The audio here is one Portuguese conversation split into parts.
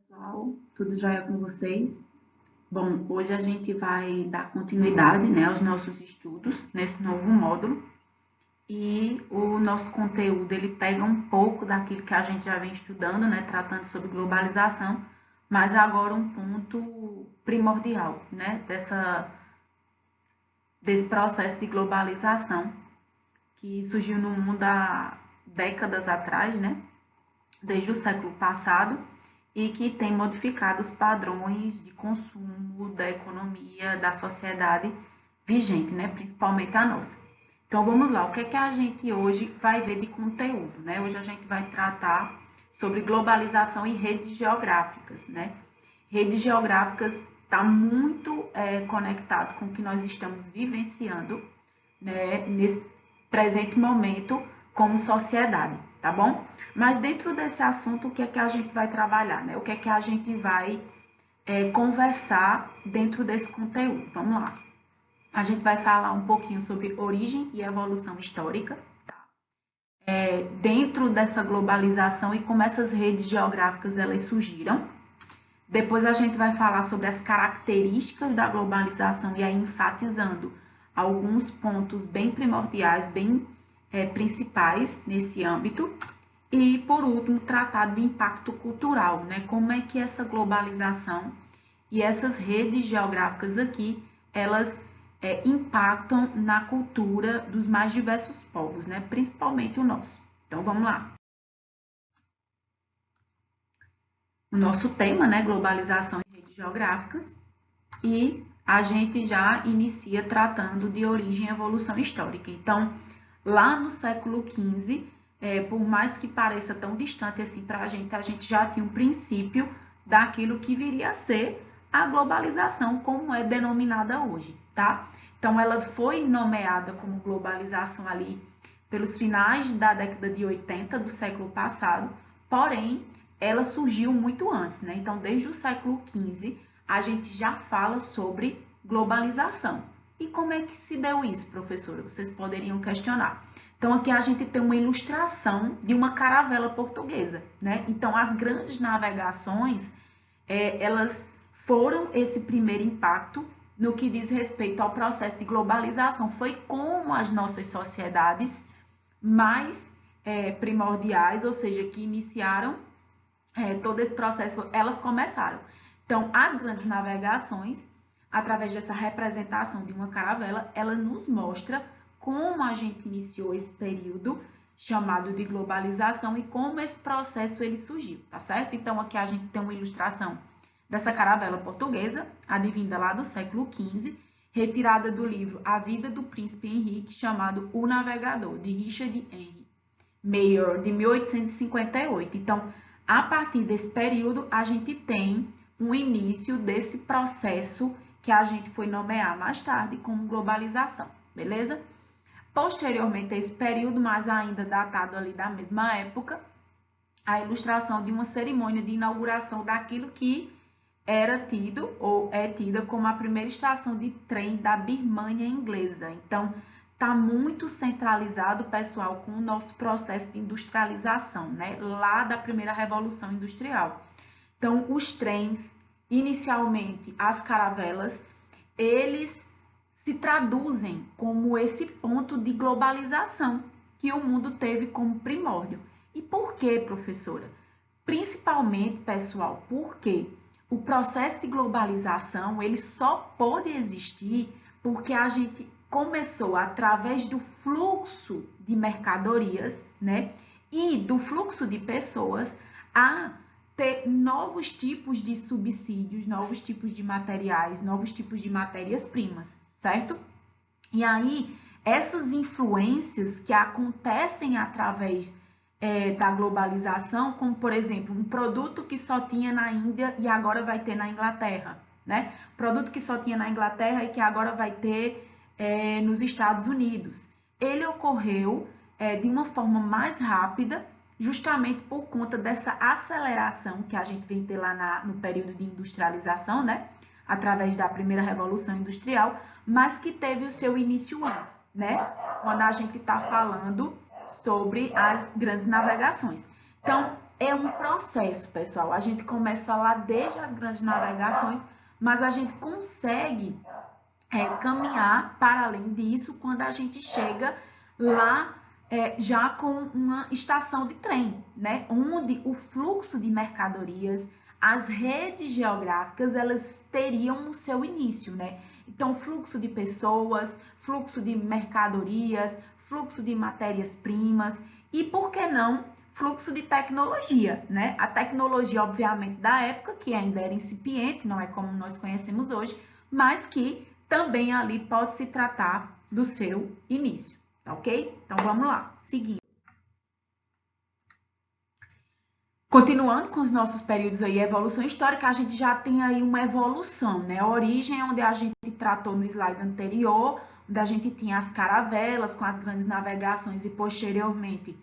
Pessoal, tudo jóia com vocês? Bom, hoje a gente vai dar continuidade, né, aos nossos estudos nesse novo módulo e o nosso conteúdo ele pega um pouco daquilo que a gente já vem estudando, né, tratando sobre globalização, mas agora um ponto primordial, né, desse processo de globalização que surgiu no mundo há décadas atrás, né, desde o século passado, e que tem modificado os padrões de consumo da economia, da sociedade vigente, né? Principalmente a nossa. Então vamos lá, o que é que a gente hoje vai ver de conteúdo, né? Hoje a gente vai tratar sobre globalização e redes geográficas, né? Redes geográficas está muito conectado com o que nós estamos vivenciando, né? Nesse presente momento como sociedade, tá bom? Mas dentro desse assunto, o que é que a gente vai trabalhar, né? O que é que a gente vai conversar dentro desse conteúdo? Vamos lá. A gente vai falar um pouquinho sobre origem e evolução histórica, tá? Dentro dessa globalização e como essas redes geográficas elas surgiram. Depois a gente vai falar sobre as características da globalização e aí enfatizando alguns pontos bem primordiais, bem principais nesse âmbito. E, por último, tratar do impacto cultural, né? Como é que essa globalização e essas redes geográficas aqui, elas impactam na cultura dos mais diversos povos, né? Principalmente o nosso. Então, vamos lá. O nosso tema, né? Globalização e redes geográficas. E a gente já inicia tratando de origem e evolução histórica. Então, lá no século XV, por mais que pareça tão distante assim para a gente já tinha um princípio daquilo que viria a ser a globalização, como é denominada hoje, tá? Então, ela foi nomeada como globalização ali pelos finais da década de 80 do século passado, porém, ela surgiu muito antes, né? Então, desde o século XV, a gente já fala sobre globalização. E como é que se deu isso, professora? Vocês poderiam questionar. Então, aqui a gente tem uma ilustração de uma caravela portuguesa, né? Então, as grandes navegações, elas foram esse primeiro impacto no que diz respeito ao processo de globalização. Foi como as nossas sociedades mais primordiais, ou seja, que iniciaram todo esse processo, elas começaram. Então, as grandes navegações, através dessa representação de uma caravela, ela nos mostra como a gente iniciou esse período chamado de globalização e como esse processo ele surgiu, tá certo? Então, aqui a gente tem uma ilustração dessa caravela portuguesa, advinda lá do século XV, retirada do livro A Vida do Príncipe Henrique, chamado O Navegador, de Richard Henry Mayor, de 1858. Então, a partir desse período, a gente tem um início desse processo que a gente foi nomear mais tarde como globalização, beleza? Posteriormente a esse período, mas ainda datado ali da mesma época, a ilustração de uma cerimônia de inauguração daquilo que era tido ou é tida como a primeira estação de trem da Birmânia inglesa. Então, está muito centralizado, pessoal, com o nosso processo de industrialização, né? Lá da primeira Revolução Industrial. Então, os trens, inicialmente as caravelas, eles se traduzem como esse ponto de globalização que o mundo teve como primórdio. E por quê, professora? Principalmente, pessoal, porque o processo de globalização ele só pode existir porque a gente começou através do fluxo de mercadorias, né, e do fluxo de pessoas a ter novos tipos de subsídios, novos tipos de materiais, novos tipos de matérias-primas, certo? E aí, essas influências que acontecem através da globalização, como, por exemplo, um produto que só tinha na Índia e agora vai ter na Inglaterra, né? Produto que só tinha na Inglaterra e que agora vai ter nos Estados Unidos. Ele ocorreu de uma forma mais rápida, justamente por conta dessa aceleração que a gente vem ter lá no período de industrialização, né? Através da primeira Revolução Industrial, mas que teve o seu início antes, né? Quando a gente está falando sobre as grandes navegações. Então, é um processo, pessoal. A gente começa lá desde as grandes navegações, mas a gente consegue caminhar para além disso quando a gente chega lá já com uma estação de trem, né? Onde o fluxo de mercadorias, as redes geográficas, elas teriam o seu início, né? Então, fluxo de pessoas, fluxo de mercadorias, fluxo de matérias-primas e, por que não, fluxo de tecnologia, né? A tecnologia, obviamente, da época, que ainda era incipiente, não é como nós conhecemos hoje, mas que também ali pode se tratar do seu início, tá ok? Então, vamos lá, seguindo. Continuando com os nossos períodos aí, evolução histórica, a gente já tem aí uma evolução, né? A origem, onde a gente tratou no slide anterior, onde a gente tinha as caravelas com as grandes navegações e posteriormente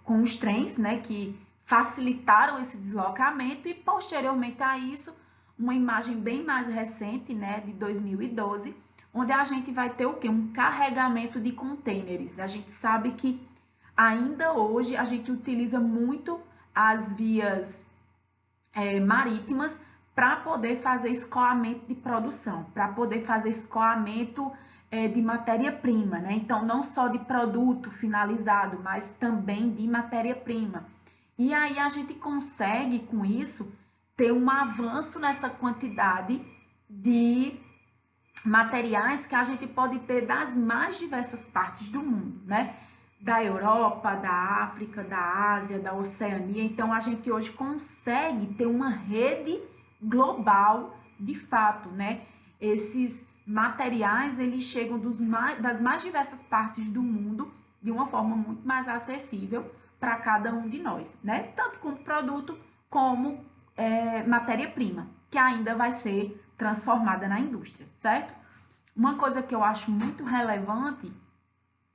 com os trens, né? Que facilitaram esse deslocamento e posteriormente a isso, uma imagem bem mais recente, né? De 2012, onde a gente vai ter o quê? Um carregamento de contêineres. A gente sabe que ainda hoje a gente utiliza muito as vias marítimas para poder fazer escoamento de produção, para poder fazer escoamento de matéria-prima, né? Então, não só de produto finalizado, mas também de matéria-prima. E aí a gente consegue, com isso, ter um avanço nessa quantidade de materiais que a gente pode ter das mais diversas partes do mundo, né? Da Europa, da África, da Ásia, da Oceania. Então, a gente hoje consegue ter uma rede global de fato, né? Esses materiais, eles chegam das mais diversas partes do mundo de uma forma muito mais acessível para cada um de nós, né? Tanto como produto, como matéria-prima, que ainda vai ser transformada na indústria, certo? Uma coisa que eu acho muito relevante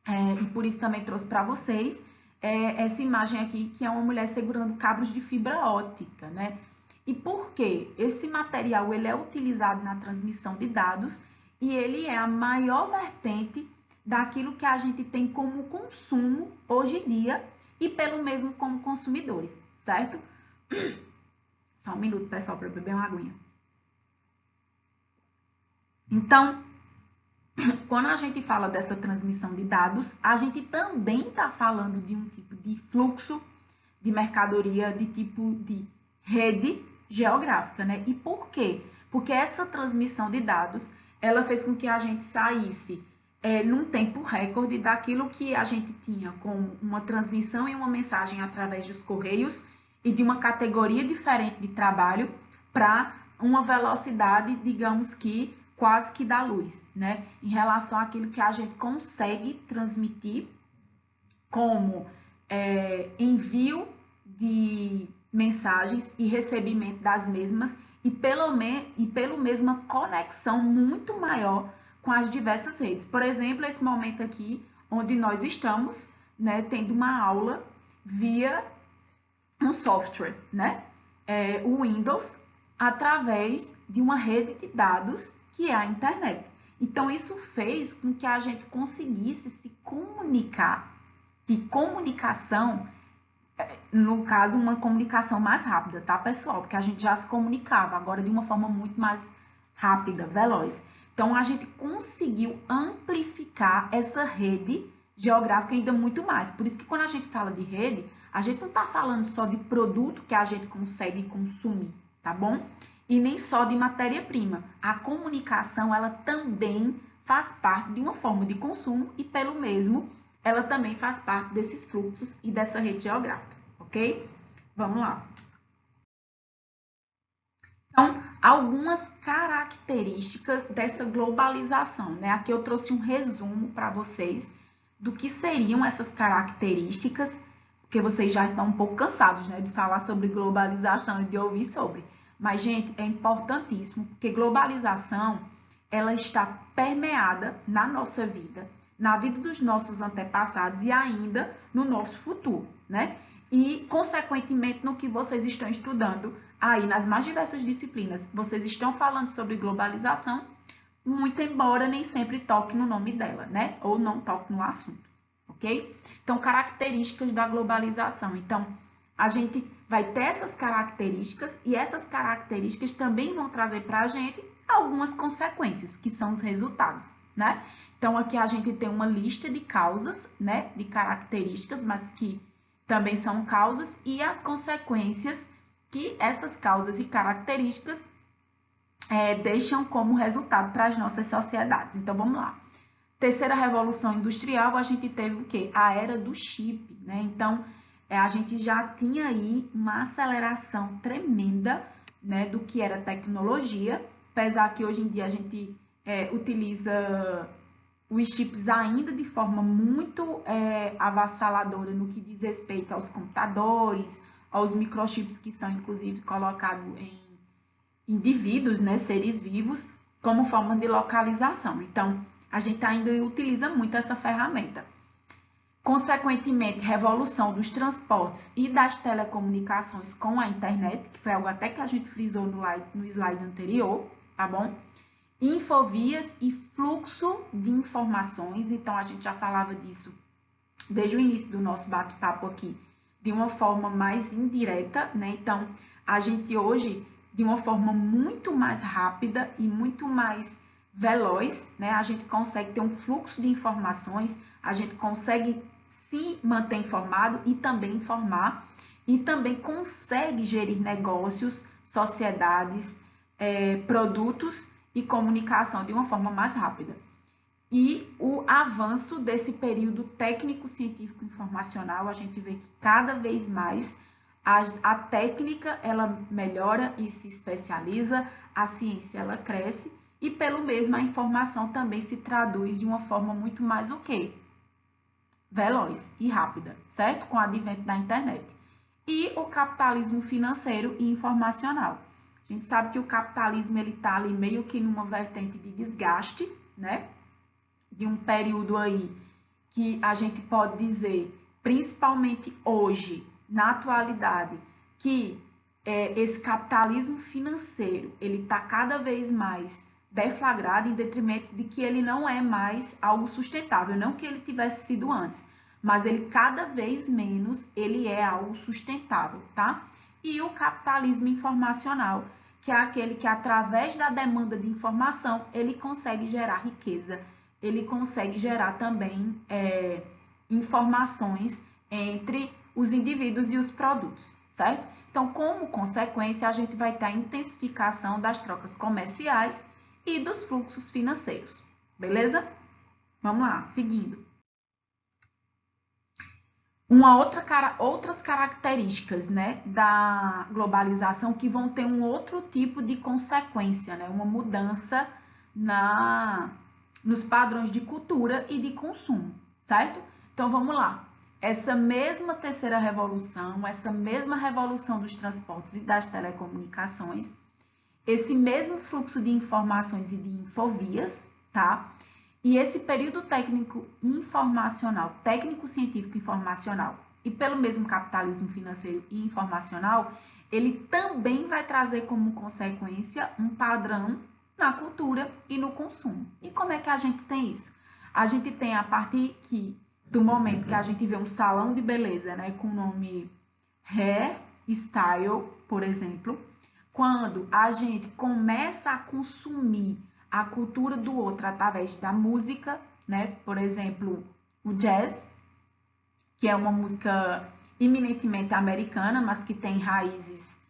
e por isso também trouxe para vocês, essa imagem aqui, que é uma mulher segurando cabos de fibra óptica, né? E por quê? Esse material ele é utilizado na transmissão de dados e ele é a maior vertente daquilo que a gente tem como consumo hoje em dia e pelo mesmo como consumidores, certo? Só um minuto, pessoal, para beber uma aguinha. Então, quando a gente fala dessa transmissão de dados, a gente também está falando de um tipo de fluxo de mercadoria de tipo de rede geográfica, né? E por quê? Porque essa transmissão de dados, ela fez com que a gente saísse num tempo recorde daquilo que a gente tinha com uma transmissão e uma mensagem através dos correios e de uma categoria diferente de trabalho para uma velocidade, digamos que quase que da luz, né? Em relação àquilo que a gente consegue transmitir como envio de mensagens e recebimento das mesmas e pelo mesma conexão muito maior com as diversas redes. Por exemplo, esse momento aqui, onde nós estamos, né, tendo uma aula via um software, né? O Windows, através de uma rede de dados que é a internet. Então, isso fez com que a gente conseguisse se comunicar. E comunicação, no caso, uma comunicação mais rápida, tá, pessoal? Porque a gente já se comunicava, agora de uma forma muito mais rápida, veloz. Então, a gente conseguiu amplificar essa rede geográfica ainda muito mais. Por isso que quando a gente fala de rede, a gente não está falando só de produto que a gente consegue consumir, tá bom? E nem só de matéria-prima. A comunicação, ela também faz parte de uma forma de consumo e, pelo mesmo, ela também faz parte desses fluxos e dessa rede geográfica, ok? Vamos lá. Então, algumas características dessa globalização, né? Aqui eu trouxe um resumo para vocês do que seriam essas características, porque vocês já estão um pouco cansados, né, de falar sobre globalização e de ouvir sobre. Mas, gente, é importantíssimo, porque globalização, ela está permeada na nossa vida, na vida dos nossos antepassados e ainda no nosso futuro, né? E, consequentemente, no que vocês estão estudando aí nas mais diversas disciplinas, vocês estão falando sobre globalização, muito embora nem sempre toque no nome dela, né? Ou não toque no assunto, ok? Então, características da globalização. Então, a gente vai ter essas características e essas características também vão trazer para a gente algumas consequências, que são os resultados, né? Então, aqui a gente tem uma lista de causas, né, de características, mas que também são causas, e as consequências que essas causas e características deixam como resultado para as nossas sociedades. Então, vamos lá. Terceira revolução industrial, a gente teve o quê? A era do chip, né? Então, a gente já tinha aí uma aceleração tremenda, né, do que era tecnologia, apesar que hoje em dia a gente utiliza os chips ainda de forma muito avassaladora no que diz respeito aos computadores, aos microchips que são inclusive colocados em indivíduos, né, seres vivos, como forma de localização. Então, a gente ainda utiliza muito essa ferramenta. Consequentemente, revolução dos transportes e das telecomunicações com a internet, que foi algo até que a gente frisou no slide anterior, tá bom? Infovias e fluxo de informações, então a gente já falava disso desde o início do nosso bate-papo aqui, de uma forma mais indireta, né? Então, a gente hoje, de uma forma muito mais rápida e muito mais veloz, né? A gente consegue ter um fluxo de informações, a gente consegue se manter informado e também informar, e também consegue gerir negócios, sociedades, produtos e comunicação de uma forma mais rápida. E o avanço desse período técnico-científico informacional, a gente vê que cada vez mais a técnica ela melhora e se especializa, a ciência ela cresce e pelo mesmo a informação também se traduz de uma forma muito mais o quê? Veloz e rápida, certo? Com o advento da internet. E o capitalismo financeiro e informacional. A gente sabe que o capitalismo ele está ali meio que numa vertente de desgaste, né? De um período aí que a gente pode dizer, principalmente hoje, na atualidade, que esse capitalismo financeiro ele está cada vez mais deflagrado em detrimento de que ele não é mais algo sustentável, não que ele tivesse sido antes, mas ele cada vez menos ele é algo sustentável, tá? E o capitalismo informacional, que é aquele que através da demanda de informação ele consegue gerar riqueza, ele consegue gerar também informações entre os indivíduos e os produtos, certo? Então, como consequência, a gente vai ter a intensificação das trocas comerciais e dos fluxos financeiros, beleza? Vamos lá, seguindo. Outras características, né, da globalização que vão ter um outro tipo de consequência, né, uma mudança nos padrões de cultura e de consumo, certo? Então, vamos lá. Essa mesma terceira revolução, essa mesma revolução dos transportes e das telecomunicações, esse mesmo fluxo de informações e de infovias, tá? E esse período técnico informacional, técnico-científico informacional, e pelo mesmo capitalismo financeiro e informacional, ele também vai trazer como consequência um padrão na cultura e no consumo. E como é que a gente tem isso? A gente tem a partir do momento que a gente vê um salão de beleza, né, com o nome Hair Style, por exemplo, quando a gente começa a consumir a cultura do outro através da música, né, por exemplo, o jazz, que é uma música eminentemente americana, mas que tem raízes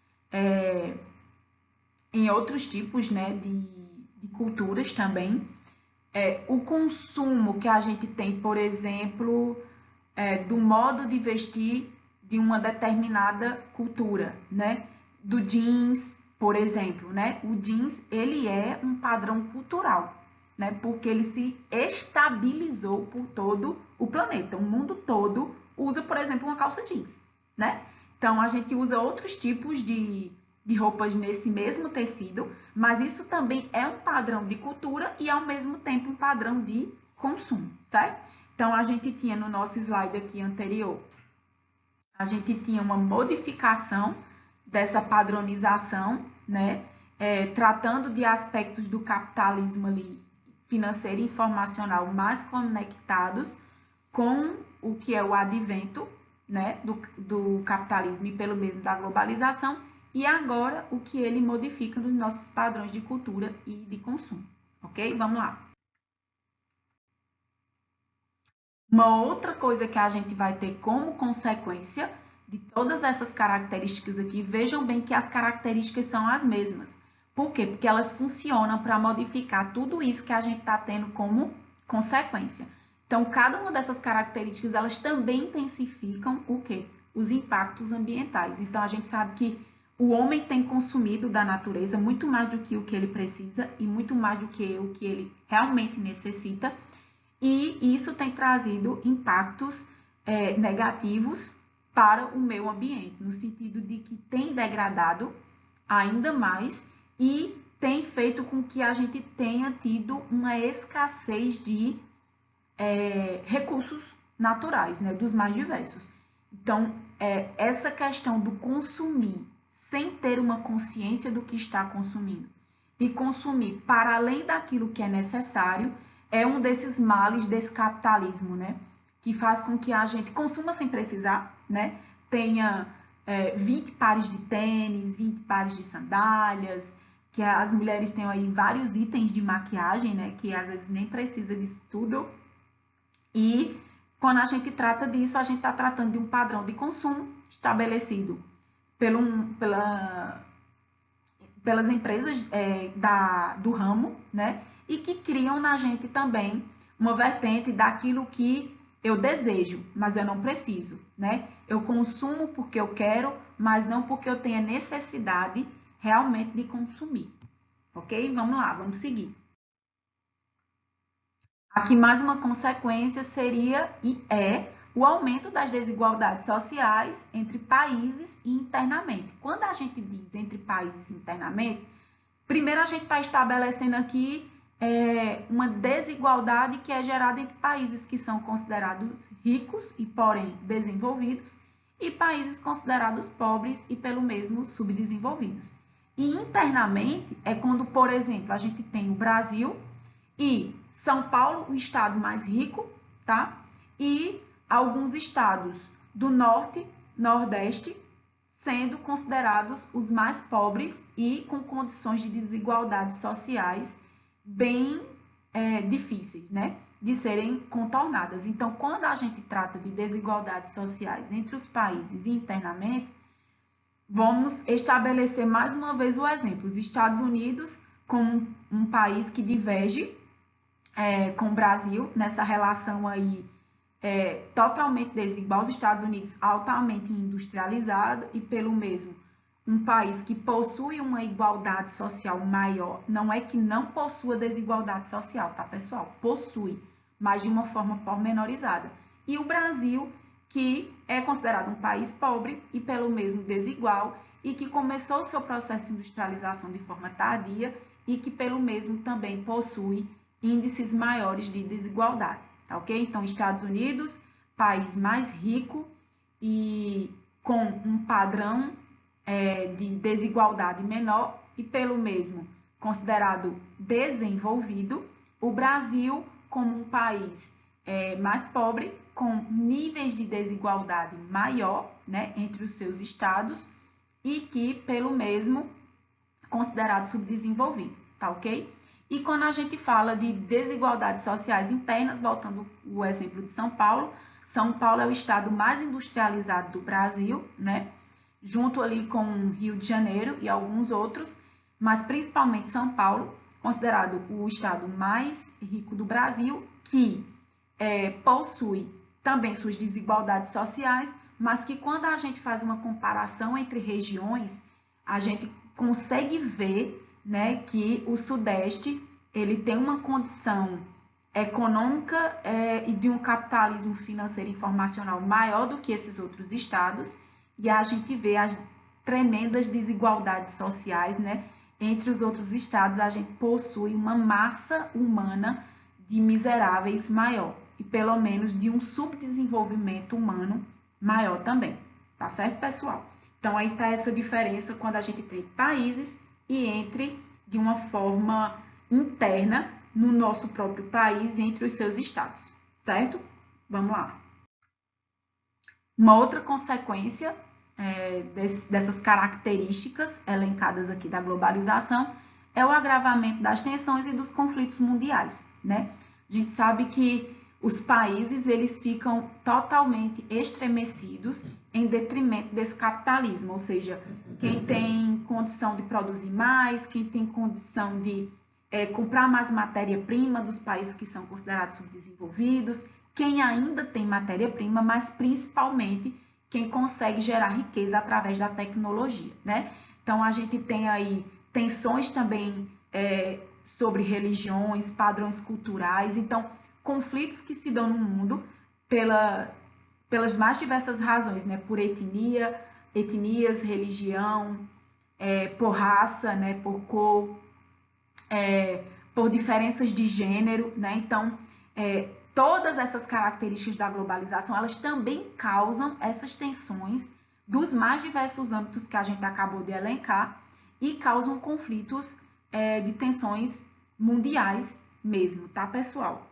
em outros tipos, né, de culturas também. O consumo que a gente tem, por exemplo, do modo de vestir de uma determinada cultura, né? Do jeans, por exemplo, né? O jeans, ele é um padrão cultural, né? Porque ele se estabilizou por todo o planeta. O mundo todo usa, por exemplo, uma calça jeans, né? Então, a gente usa outros tipos de roupas nesse mesmo tecido, mas isso também é um padrão de cultura e, ao mesmo tempo, um padrão de consumo, certo? Então, a gente tinha no nosso slide aqui anterior, a gente tinha uma modificação dessa padronização, né? Tratando de aspectos do capitalismo ali, financeiro e informacional mais conectados com o que é o advento né, do capitalismo e pelo mesmo da globalização, e agora o que ele modifica nos nossos padrões de cultura e de consumo. Ok? Vamos lá. Uma outra coisa que a gente vai ter como consequência de todas essas características aqui, vejam bem que as características são as mesmas. Por quê? Porque elas funcionam para modificar tudo isso que a gente está tendo como consequência. Então, cada uma dessas características, elas também intensificam o quê? Os impactos ambientais. Então, a gente sabe que o homem tem consumido da natureza muito mais do que o que ele precisa e muito mais do que o que ele realmente necessita. E isso tem trazido impactos negativos para o meio ambiente, no sentido de que tem degradado ainda mais e tem feito com que a gente tenha tido uma escassez de recursos naturais, né, dos mais diversos. Então, essa questão do consumir sem ter uma consciência do que está consumindo e consumir para além daquilo que é necessário é um desses males desse capitalismo, né, que faz com que a gente consuma sem precisar, né, tenha 20 pares de tênis, 20 pares de sandálias, que as mulheres tenham aí vários itens de maquiagem, né, que às vezes nem precisa disso tudo. E quando a gente trata disso, a gente está tratando de um padrão de consumo estabelecido pelas empresas do ramo, né? E que criam na gente também uma vertente daquilo que eu desejo, mas eu não preciso, né? Eu consumo porque eu quero, mas não porque eu tenha necessidade realmente de consumir. Ok? Vamos lá, vamos seguir. Aqui mais uma consequência seria e é o aumento das desigualdades sociais entre países e internamente. Quando a gente diz entre países e internamente, primeiro a gente está estabelecendo aqui uma desigualdade que é gerada entre países que são considerados ricos e, porém, desenvolvidos, e países considerados pobres e, pelo mesmo, subdesenvolvidos. E internamente é quando, por exemplo, a gente tem o Brasil e São Paulo, o estado mais rico, tá? E alguns estados do norte, nordeste, sendo considerados os mais pobres e com condições de desigualdades sociais bem difíceis, né? De serem contornadas. Então, quando a gente trata de desigualdades sociais entre os países e internamente, vamos estabelecer mais uma vez o exemplo. Os Estados Unidos, como um país que diverge com o Brasil nessa relação aí totalmente desigual, os Estados Unidos altamente industrializado e pelo mesmo um país que possui uma igualdade social maior, não é que não possua desigualdade social, tá pessoal? Possui, mas de uma forma pormenorizada. E o Brasil, que é considerado um país pobre e pelo mesmo desigual e que começou seu processo de industrialização de forma tardia e que pelo mesmo também possui índices maiores de desigualdade, tá ok? Então, Estados Unidos, país mais rico e com um padrão de desigualdade menor e pelo mesmo considerado desenvolvido, o Brasil como um país mais pobre, com níveis de desigualdade maior, né, entre os seus estados e que pelo mesmo considerado subdesenvolvido, tá ok? E quando a gente fala de desigualdades sociais internas, voltando o exemplo de São Paulo é o estado mais industrializado do Brasil, né? Junto ali com Rio de Janeiro e alguns outros, mas principalmente São Paulo, considerado o estado mais rico do Brasil, que possui também suas desigualdades sociais, mas que quando a gente faz uma comparação entre regiões, a gente consegue ver, né, que o Sudeste ele tem uma condição econômica e de um capitalismo financeiro e informacional maior do que esses outros estados, e a gente vê as tremendas desigualdades sociais, né? Entre os outros estados, a gente possui uma massa humana de miseráveis maior, e pelo menos de um subdesenvolvimento humano maior também, tá certo, pessoal? Então, aí está essa diferença quando a gente tem países e entre de uma forma interna no nosso próprio país, entre os seus estados, certo? Vamos lá. Uma outra consequência dessas características elencadas aqui da globalização é o agravamento das tensões e dos conflitos mundiais, né? A gente sabe que os países eles ficam totalmente estremecidos em detrimento desse capitalismo, ou seja, quem tem condição de produzir mais, quem tem condição de comprar mais matéria-prima dos países que são considerados subdesenvolvidos, quem ainda tem matéria-prima, mas principalmente quem consegue gerar riqueza através da tecnologia, né? Então, a gente tem aí tensões também sobre religiões, padrões culturais, então, conflitos que se dão no mundo pelas mais diversas razões, né? Por etnias, religião, por raça, né? Por cor, por diferenças de gênero, né? Então, todas essas características da globalização, elas também causam essas tensões dos mais diversos âmbitos que a gente acabou de elencar e causam conflitos de tensões mundiais mesmo, tá, pessoal?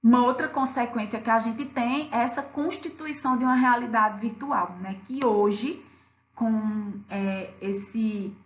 Uma outra consequência que a gente tem é essa constituição de uma realidade virtual, né? Que hoje, com esse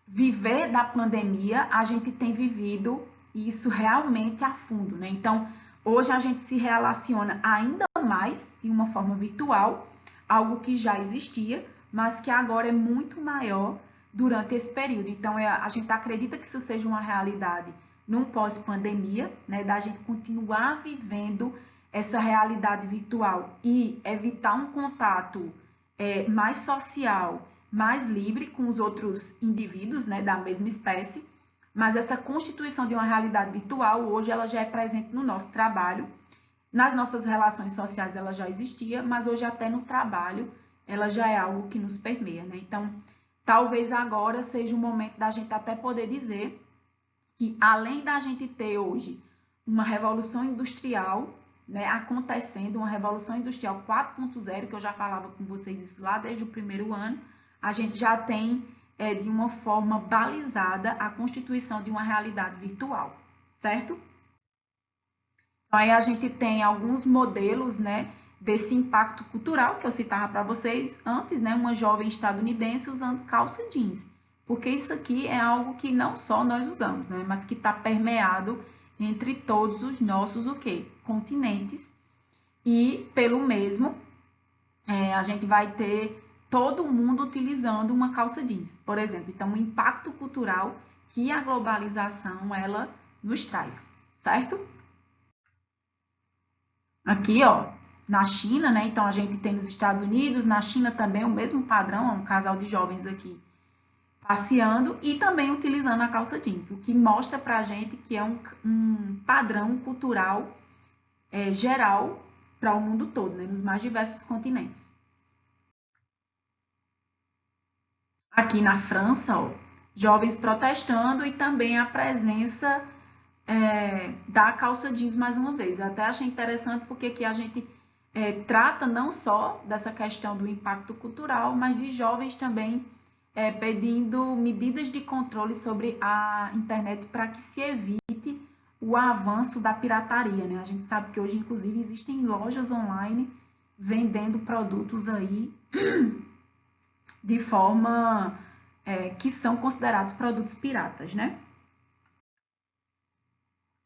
viver da pandemia, a gente tem vivido isso realmente a fundo, né? Então, hoje a gente se relaciona ainda mais de uma forma virtual, algo que já existia, mas que agora é muito maior durante esse período. Então, a gente acredita que isso seja uma realidade num pós-pandemia, né? Da gente continuar vivendo essa realidade virtual e evitar um contato mais social, mais livre com os outros indivíduos, né, da mesma espécie, mas essa constituição de uma realidade virtual, hoje ela já é presente no nosso trabalho, nas nossas relações sociais ela já existia, mas hoje até no trabalho ela já é algo que nos permeia, né? Então, talvez agora seja o momento da gente até poder dizer que além da gente ter hoje uma revolução industrial, né, acontecendo, uma revolução industrial 4.0, que eu já falava com vocês isso lá desde o primeiro ano, a gente já tem de uma forma balizada a constituição de uma realidade virtual, certo? Aí a gente tem alguns modelos, né, desse impacto cultural que eu citava para vocês antes, né, uma jovem estadunidense usando calça jeans, porque isso aqui é algo que não só nós usamos, né, mas que está permeado entre todos os nossos o quê? Continentes e pelo mesmo a gente vai ter todo mundo utilizando uma calça jeans, por exemplo. Então, o impacto cultural que a globalização ela nos traz, certo? Aqui, ó, na China, né? Então a gente tem nos Estados Unidos, na China também o mesmo padrão, um casal de jovens aqui passeando e também utilizando a calça jeans, o que mostra pra gente que é um padrão cultural geral para o mundo todo, né? Nos mais diversos continentes. Aqui na França, ó, jovens protestando e também a presença da calça jeans mais uma vez. Eu até achei interessante porque aqui a gente trata não só dessa questão do impacto cultural, mas de jovens também pedindo medidas de controle sobre a internet para que se evite o avanço da pirataria, né? A gente sabe que hoje, inclusive, existem lojas online vendendo produtos aí de forma que são considerados produtos piratas, né?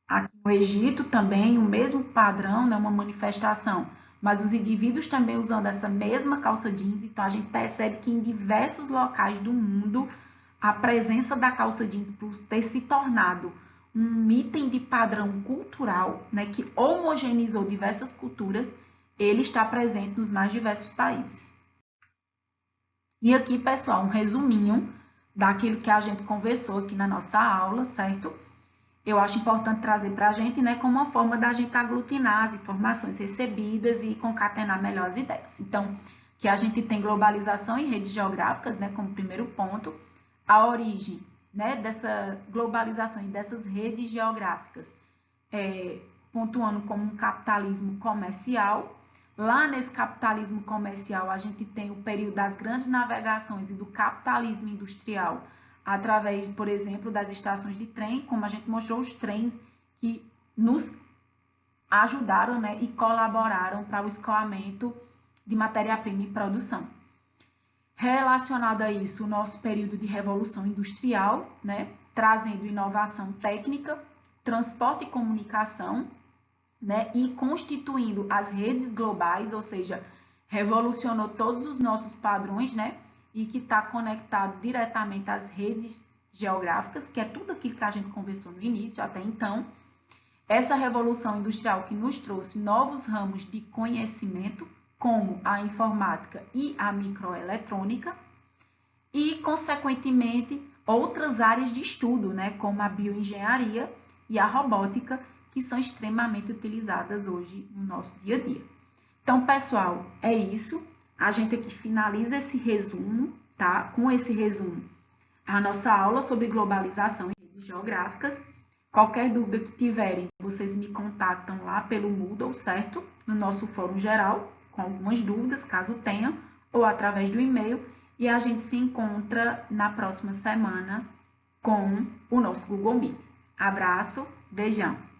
Aqui no Egito também o mesmo padrão, né, uma manifestação, mas os indivíduos também usando essa mesma calça jeans, então a gente percebe que em diversos locais do mundo a presença da calça jeans por ter se tornado um item de padrão cultural, né, que homogeneizou diversas culturas, ele está presente nos mais diversos países. E aqui, pessoal, um resuminho daquilo que a gente conversou aqui na nossa aula, certo? Eu acho importante trazer para a gente, né, como uma forma da gente aglutinar as informações recebidas e concatenar melhor as ideias. Então, que a gente tem globalização em redes geográficas, né, como primeiro ponto, a origem, né, dessa globalização e dessas redes geográficas, pontuando como um capitalismo comercial. Lá nesse capitalismo comercial, a gente tem o período das grandes navegações e do capitalismo industrial, através, por exemplo, das estações de trem, como a gente mostrou, os trens que nos ajudaram, né, e colaboraram para o escoamento de matéria-prima e produção. Relacionado a isso, o nosso período de revolução industrial, né, trazendo inovação técnica, transporte e comunicação, né, e constituindo as redes globais, ou seja, revolucionou todos os nossos padrões, né, e que está conectado diretamente às redes geográficas, que é tudo aquilo que a gente conversou no início até então. Essa revolução industrial que nos trouxe novos ramos de conhecimento, como a informática e a microeletrônica, e, consequentemente, outras áreas de estudo, né, como a bioengenharia e a robótica, que são extremamente utilizadas hoje no nosso dia a dia. Então, pessoal, é isso. A gente aqui finaliza esse resumo, tá? Com esse resumo, a nossa aula sobre globalização e redes geográficas. Qualquer dúvida que tiverem, vocês me contactam lá pelo Moodle, certo? No nosso fórum geral, com algumas dúvidas, caso tenham, ou através do e-mail. E a gente se encontra na próxima semana com o nosso Google Meet. Abraço, beijão!